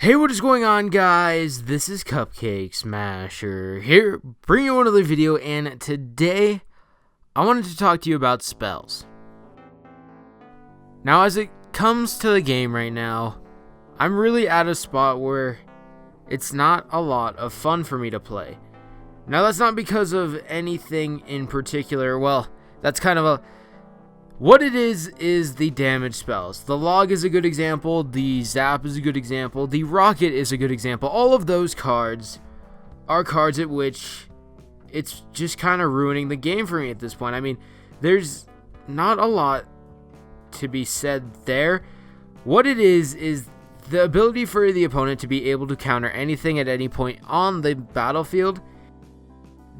Hey, what is going on, guys? This is CupcakeSmasher here, bringing you another video, and today I wanted to talk to you about spells. Now, as it comes to the game right now, I'm really at a spot where it's not a lot of fun for me to play. Now, that's not because of anything in particular. Well, that's kind of a... What it is the damage spells. The log is a good example, the zap is a good example, the rocket is a good example. All of those cards are cards at which it's just kind of ruining the game for me at this point. I mean, there's not a lot to be said there. What it is the ability for the opponent to be able to counter anything at any point on the battlefield.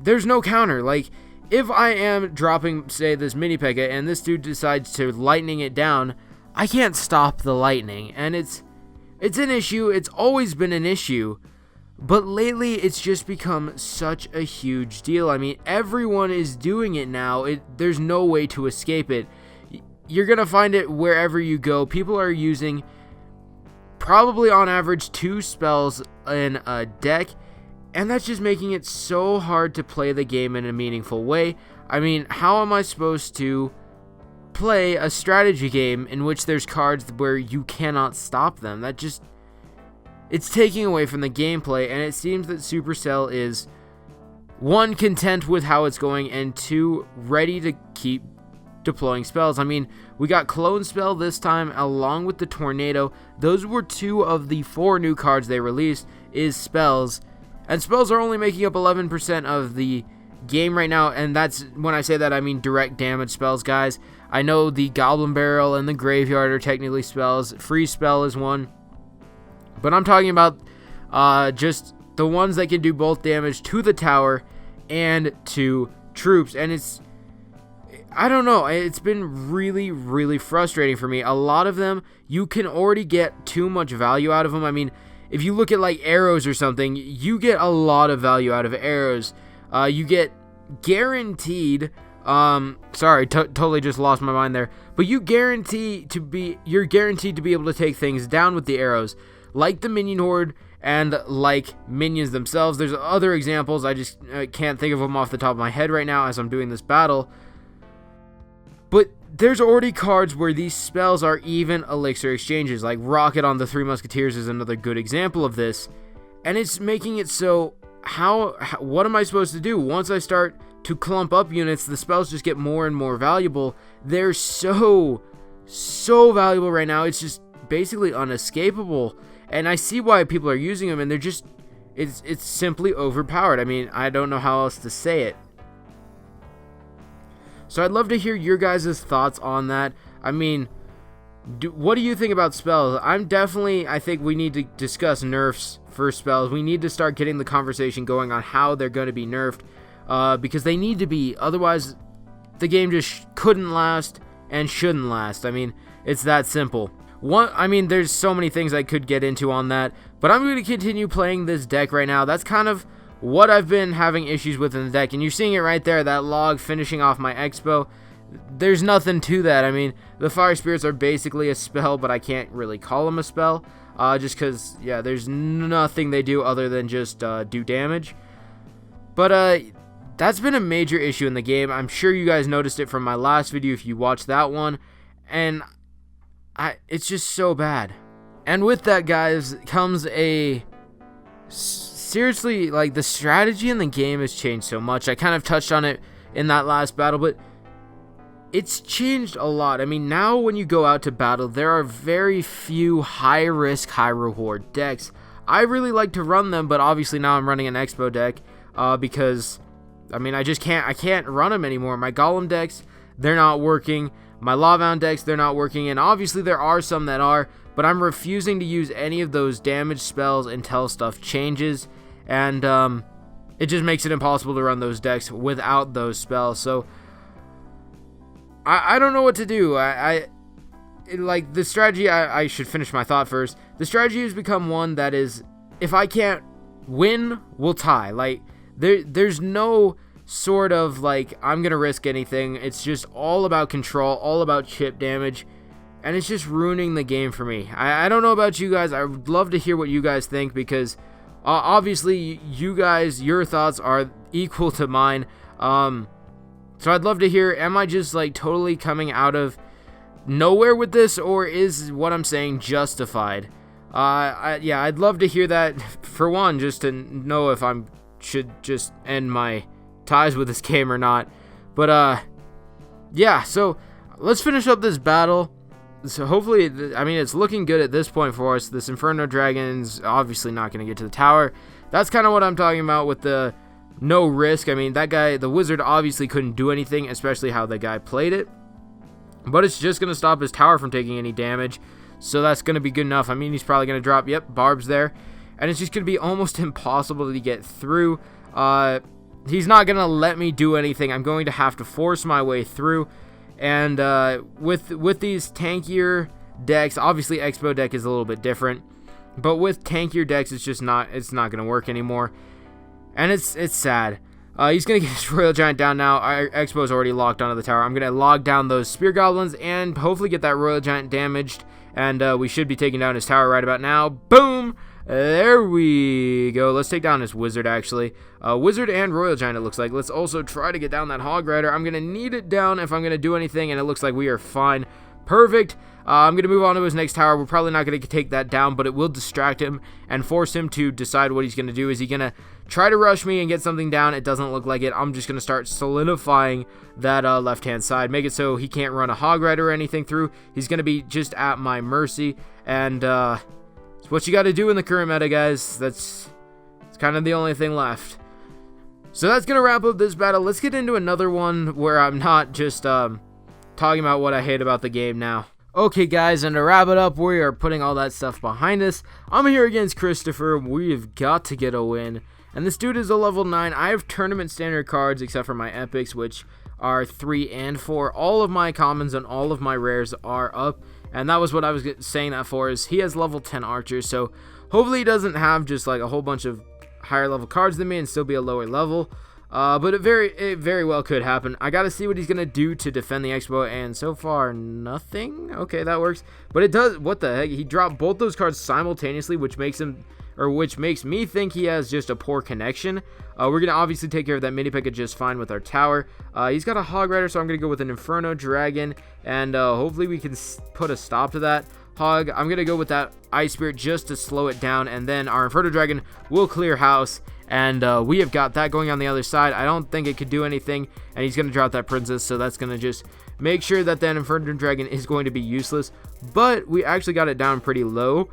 There's no counter. Like, if I am dropping, say, this mini Pekka and this dude decides to lightning it down, I can't stop the lightning. And it's an issue. It's always been an issue. But lately, it's just become such a huge deal. I mean, everyone is doing it now. There's no way to escape it. You're going to find it wherever you go. People are using probably on average 2 spells in a deck. And that's just making it so hard to play the game in a meaningful way. I mean, how am I supposed to play a strategy game in which there's cards where you cannot stop them? That just... it's taking away from the gameplay, and it seems that Supercell is, 1, content with how it's going, and 2, ready to keep deploying spells. I mean, we got Clone Spell this time, along with the Tornado. Those were 2 of the 4 new cards they released, is spells. And spells are only making up 11% of the game right now, and that's, when I say that, I mean direct damage spells, guys. I know the Goblin Barrel and the Graveyard are technically spells. Freeze Spell is one. But I'm talking about just the ones that can do both damage to the tower and to troops. And it's... I don't know, it's been really, really frustrating for me. A lot of them, you can already get too much value out of them. I mean, if you look at like arrows or something, you get a lot of value out of arrows. You get guaranteed, totally just lost my mind there. But you're guaranteed to be able to take things down with the arrows, like the minion horde and like minions themselves. There's other examples, I just can't think of them off the top of my head right now as I'm doing this battle. But there's already cards where these spells are even elixir exchanges, like Rocket on the Three Musketeers is another good example of this. And it's making it so, what am I supposed to do? Once I start to clump up units, the spells just get more and more valuable. They're so valuable right now, it's just basically unescapable. And I see why people are using them, and they're just, it's simply overpowered. I mean, I don't know how else to say it. So I'd love to hear your guys' thoughts on that. I mean, what do you think about spells? I think we need to discuss nerfs for spells. We need to start getting the conversation going on how they're going to be nerfed. Because they need to be. Otherwise, the game just couldn't last and shouldn't last. I mean, it's that simple. There's so many things I could get into on that. But I'm going to continue playing this deck right now. That's kind of what I've been having issues with in the deck, and you're seeing it right there, that log finishing off my Expo. There's nothing to that. I mean, the Fire Spirits are basically a spell, but I can't really call them a spell, just because, yeah, there's nothing they do other than just do damage. But that's been a major issue in the game. I'm sure you guys noticed it from my last video if you watched that one, and it's just so bad. And with that, guys, comes a... seriously, like, the strategy in the game has changed so much. I kind of touched on it in that last battle, but it's changed a lot. I mean, now when you go out to battle, there are very few high-risk, high-reward decks. I really like to run them, but obviously now I'm running an Expo deck because, I mean, I can't run them anymore. My Golem decks, they're not working. My Lavahound decks, they're not working, and obviously there are some that are, but I'm refusing to use any of those damage spells until stuff changes, and it just makes it impossible to run those decks without those spells. So I don't know what to do. Like, the strategy, I should finish my thought first. The strategy has become one that is, if I can't win, we'll tie. Like, there's no sort of, like, I'm gonna risk anything. It's just all about control, all about chip damage. and it's just ruining the game for me. I don't know about you guys. I would love to hear what you guys think, because obviously you guys, your thoughts are equal to mine. So I'd love to hear, am I just like totally coming out of nowhere with this, or is what I'm saying justified? Yeah, I'd love to hear that, for one, just to know if I should just end my ties with this game or not. But yeah, so let's finish up this battle. So hopefully, I mean, it's looking good at this point for us. This Inferno Dragon's obviously not going to get to the tower. That's kind of what I'm talking about with the no risk. I mean, that guy, the wizard, obviously couldn't do anything, especially how the guy played it. But it's just going to stop his tower from taking any damage. So that's going to be good enough. I mean, he's probably going to drop, yep, barbs there. And it's just going to be almost impossible to get through. He's not going to let me do anything. I'm going to have to force my way through. And with these tankier decks, obviously Expo deck is a little bit different. But with tankier decks, it's not going to work anymore. And it's sad. He's going to get his Royal Giant down now. Our Expo's already locked onto the tower. I'm going to log down those Spear Goblins and hopefully get that Royal Giant damaged. And we should be taking down his tower right about now. Boom! There we go. Let's take down his Wizard, actually. Wizard and Royal Giant, it looks like. Let's also try to get down that Hog Rider. I'm going to need it down if I'm going to do anything, and it looks like we are fine. Perfect. I'm going to move on to his next tower. We're probably not going to take that down, but it will distract him and force him to decide what he's going to do. Is he going to try to rush me and get something down? It doesn't look like it. I'm just going to start solidifying that left-hand side. Make it so he can't run a Hog Rider or anything through. He's going to be just at my mercy. And it's what you got to do in the current meta, guys. It's kind of the only thing left. So that's going to wrap up this battle. Let's get into another one where I'm not just talking about what I hate about the game now. Okay, guys, and to wrap it up, we are putting all that stuff behind us. I'm here against Christopher. We've got to get a win. And this dude is a level 9. I have tournament standard cards except for my epics, which are 3 and 4. All of my commons and all of my rares are up. And that was what I was saying that for, is he has level 10 archers. So hopefully he doesn't have just like a whole bunch of higher level cards than me and still be a lower level. But it very well could happen. I gotta see what he's gonna do to defend the Expo, and so far nothing. Okay, that works. But it does. What the heck? He dropped both those cards simultaneously, which makes me think he has just a poor connection. We're gonna obviously take care of that mini P.E.K.K.A just fine with our tower. He's got a Hog Rider, so I'm gonna go with an Inferno Dragon, and hopefully we can put a stop to that Hog. I'm gonna go with that Ice Spirit just to slow it down, and then our Inferno Dragon will clear house. And we have got that going on the other side. I don't think it could do anything. And he's going to drop that Princess. So that's going to just make sure that that Inferno Dragon is going to be useless. But we actually got it down pretty low.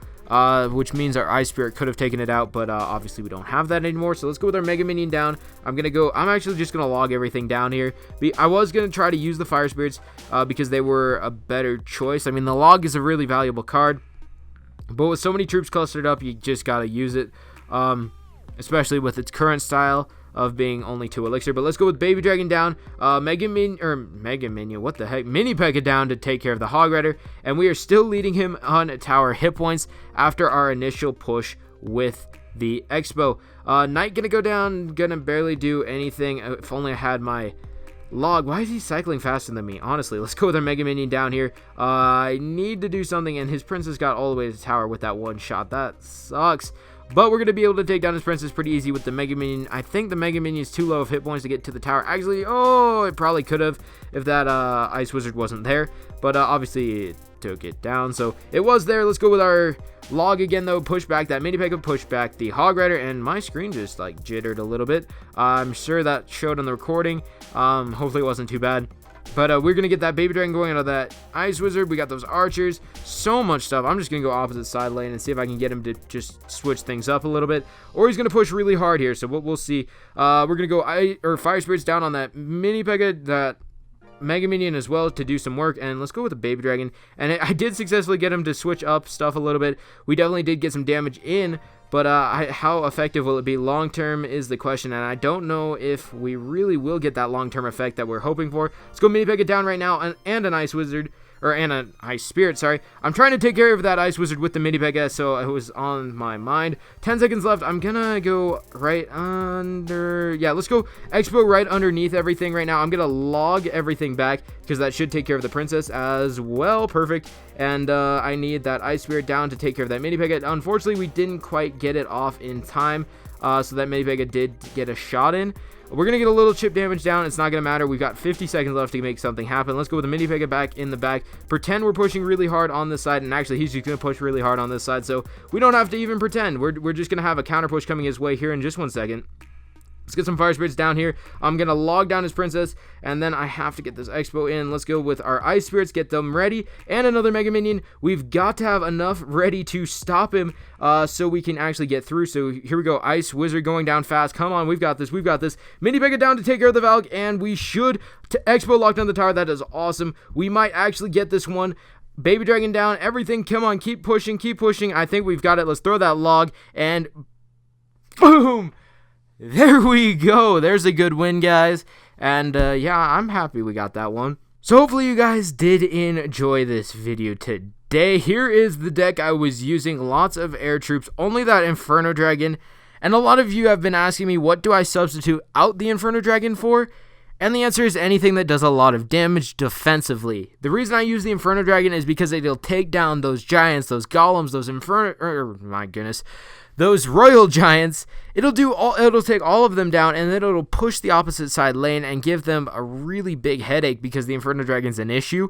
Which means our Ice Spirit could have taken it out. But obviously we don't have that anymore. So let's go with our Mega Minion down. I'm actually just going to log everything down here. I was going to try to use the Fire Spirits because they were a better choice. I mean, the log is a really valuable card. But with so many troops clustered up, you just got to use it. Especially with its current style of being only 2 elixir. But let's go with Baby Dragon down, Mega Minion, what the heck, Mini P.E.K.K.A down to take care of the Hog Rider, and we are still leading him on tower hit points after our initial push with the Expo. Knight gonna go down, gonna barely do anything. If only I had my log. Why is he cycling faster than me? Honestly, let's go with our Mega Minion down here. I need to do something, and his Princess got all the way to the tower with that one shot. That sucks. But we're going to be able to take down his Princess pretty easy with the Mega Minion. I think the Mega Minion is too low of hit points to get to the tower. Actually, it probably could have if that Ice Wizard wasn't there. But obviously it took it down. So it was there. Let's go with our log again, though. Push back that Mini P.E.K.K.A, push back the Hog Rider. And my screen just like jittered a little bit. I'm sure that showed on the recording. Hopefully it wasn't too bad. But we're going to get that Baby Dragon going out of that Ice Wizard. We got those archers. So much stuff. I'm just going to go opposite side lane and see if I can get him to just switch things up a little bit. Or he's going to push really hard here. So we'll see. We're going to go Fire Spirits down on that Mini P.E.K.K.A, that Mega Minion as well to do some work. And let's go with the Baby Dragon. And I did successfully get him to switch up stuff a little bit. We definitely did get some damage in. But how effective will it be long term is the question, and I don't know if we really will get that long term effect that we're hoping for. Let's go Mini P.E.K.K.A down right now, and an Ice Wizard. and an Ice Spirit, sorry. I'm trying to take care of that Ice Wizard with the Mini Pekka, so it was on my mind. 10 seconds left. I'm gonna go right under, yeah, let's go Expo right underneath everything right now. I'm gonna log everything back, because that should take care of the princess as well. Perfect. And I need that Ice Spirit down to take care of that Mini Pekka. Unfortunately, we didn't quite get it off in time, so that Mini Pekka did get a shot in. We're going to get a little chip damage down. It's not going to matter. We've got 50 seconds left to make something happen. Let's go with the Mini Pekka back in the back. Pretend we're pushing really hard on this side, and actually he's just going to push really hard on this side, so we don't have to even pretend. We're just going to have a counter push coming his way here in just 1 second. Let's get some Fire Spirits down here. I'm going to log down his Princess, and then I have to get this Expo in. Let's go with our Ice Spirits, get them ready, and another Mega Minion. We've got to have enough ready to stop him so we can actually get through. So here we go. Ice Wizard going down fast. Come on, we've got this. We've got this. Mini Pekka down to take care of the Valk, and we should Expo lock down the tower. That is awesome. We might actually get this one. Baby Dragon down. Everything. Come on, keep pushing, keep pushing. I think we've got it. Let's throw that log, and boom! There we go. There's a good win, guys. And yeah, I'm happy we got that one. So hopefully you guys did enjoy this video today. Here is the deck I was using. Lots of air troops, only that Inferno Dragon. And a lot of you have been asking me, what do I substitute out the Inferno Dragon for? And the answer is anything that does a lot of damage defensively. The reason I use the Inferno Dragon is because it'll take down those giants, those golems, those my goodness, those royal giants. It'll take all of them down, and then it'll push the opposite side lane and give them a really big headache because the Inferno Dragon's an issue.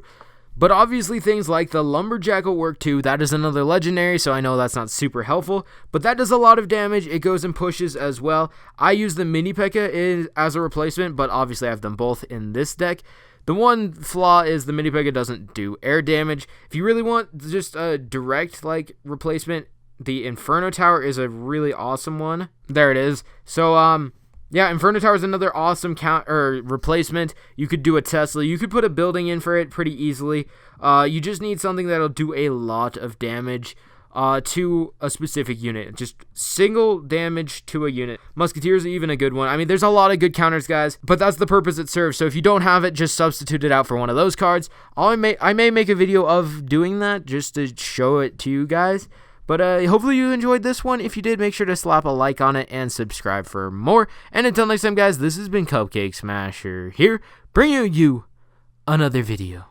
But obviously things like the Lumberjack will work too. That is another legendary, so I know that's not super helpful, but that does a lot of damage. It goes and pushes as well. I use the Mini Pekka as a replacement, but obviously I have them both in this deck. The one flaw is the Mini Pekka doesn't do air damage. If you really want just a direct replacement, the Inferno Tower is a really awesome one. There it is. So yeah, Inferno Tower is another awesome replacement. You could do a Tesla. You could put a building in for it pretty easily. You just need something that'll do a lot of damage to a specific unit. Just single damage to a unit. Musketeers are even a good one. I mean, there's a lot of good counters, guys, but that's the purpose it serves. So if you don't have it, just substitute it out for one of those cards. I may make a video of doing that just to show it to you guys. But hopefully you enjoyed this one. If you did, make sure to slap a like on it and subscribe for more. And until next time, guys, this has been CupcakeSmasher here, bringing you another video.